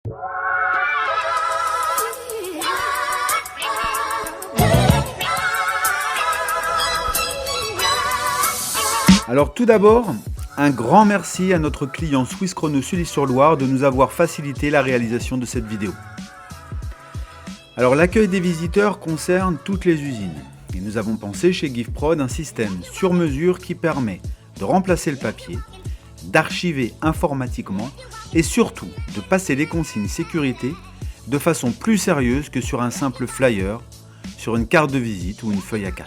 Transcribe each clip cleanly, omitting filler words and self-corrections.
Alors tout d'abord, un grand merci à notre client Swiss Chrono Sully-sur-Loire de nous avoir facilité la réalisation de cette vidéo. Alors l'accueil des visiteurs concerne toutes les usines et nous avons pensé chez GiveProd un système sur mesure qui permet de remplacer le papier, d'archiver informatiquement et surtout de passer les consignes sécurité de façon plus sérieuse que sur un simple flyer, sur une carte de visite ou une feuille A4.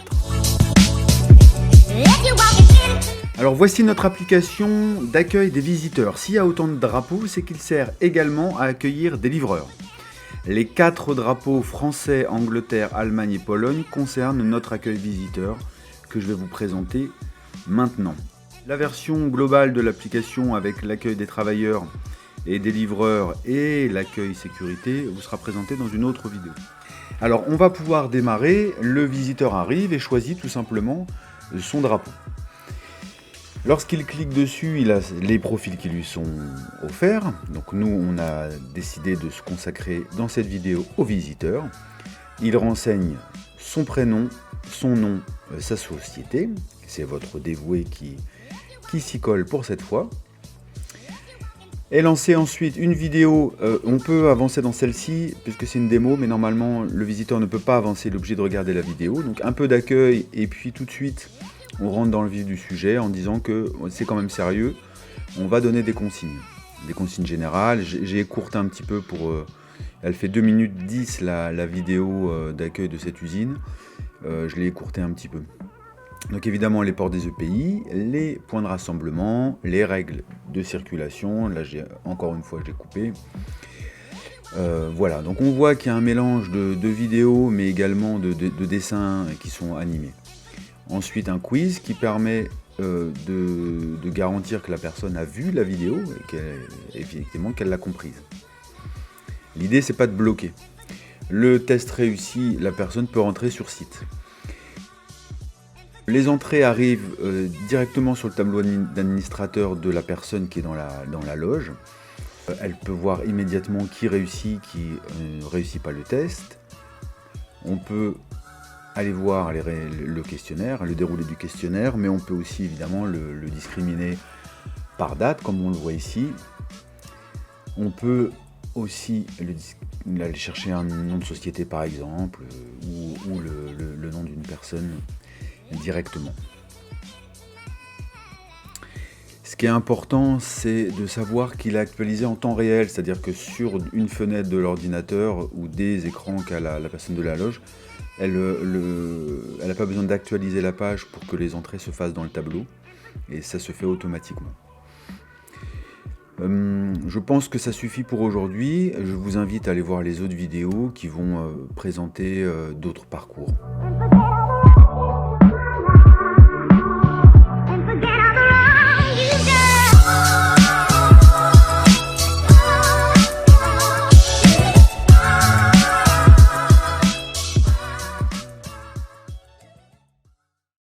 Alors voici notre application d'accueil des visiteurs. S'il y a autant de drapeaux, c'est qu'il sert également à accueillir des livreurs. Les 4 drapeaux français, Angleterre, Allemagne et Pologne concernent notre accueil visiteur que je vais vous présenter maintenant. La version globale de l'application avec l'accueil des travailleurs et des livreurs et l'accueil sécurité vous sera présentée dans une autre vidéo. Alors on va pouvoir démarrer, le visiteur arrive et choisit tout simplement son drapeau. Lorsqu'il clique dessus, il a les profils qui lui sont offerts. Donc nous, on a décidé de se consacrer dans cette vidéo aux visiteurs. Il renseigne son prénom, son nom, sa société. C'est votre dévoué qui s'y colle pour cette fois. Et lancer ensuite une vidéo. On peut avancer dans celle-ci, puisque c'est une démo, mais normalement, le visiteur ne peut pas avancer, il est obligé de regarder la vidéo. Donc un peu d'accueil, et puis tout de suite, on rentre dans le vif du sujet en disant que c'est quand même sérieux. On va donner des consignes générales. J'ai écourté un petit peu pour... elle fait 2 minutes 10 la vidéo d'accueil de cette usine. Je l'ai écourté un petit peu. Donc évidemment les ports des EPI, les points de rassemblement, les règles de circulation. Là encore une fois je l'ai coupé. Voilà, donc on voit qu'il y a un mélange de vidéos mais également de dessins qui sont animés. Ensuite un quiz qui permet de garantir que la personne a vu la vidéo et effectivement qu'elle l'a comprise. L'idée c'est pas de bloquer. Le test réussi, la personne peut rentrer sur site. Les entrées arrivent directement sur le tableau d'administrateur de la personne qui est dans la loge. Elle peut voir immédiatement qui réussit, qui ne réussit pas le test. On peut aller voir le questionnaire, le déroulé du questionnaire, mais on peut aussi évidemment le discriminer par date, comme on le voit ici. On peut aussi aller chercher un nom de société par exemple, ou le nom d'une personne directement. Ce qui est important, c'est de savoir qu'il est actualisé en temps réel, c'est-à-dire que sur une fenêtre de l'ordinateur ou des écrans qu'a la personne de la loge, elle n'a pas besoin d'actualiser la page pour que les entrées se fassent dans le tableau, et ça se fait automatiquement. Je pense que ça suffit pour aujourd'hui. Je vous invite à aller voir les autres vidéos qui vont présenter d'autres parcours.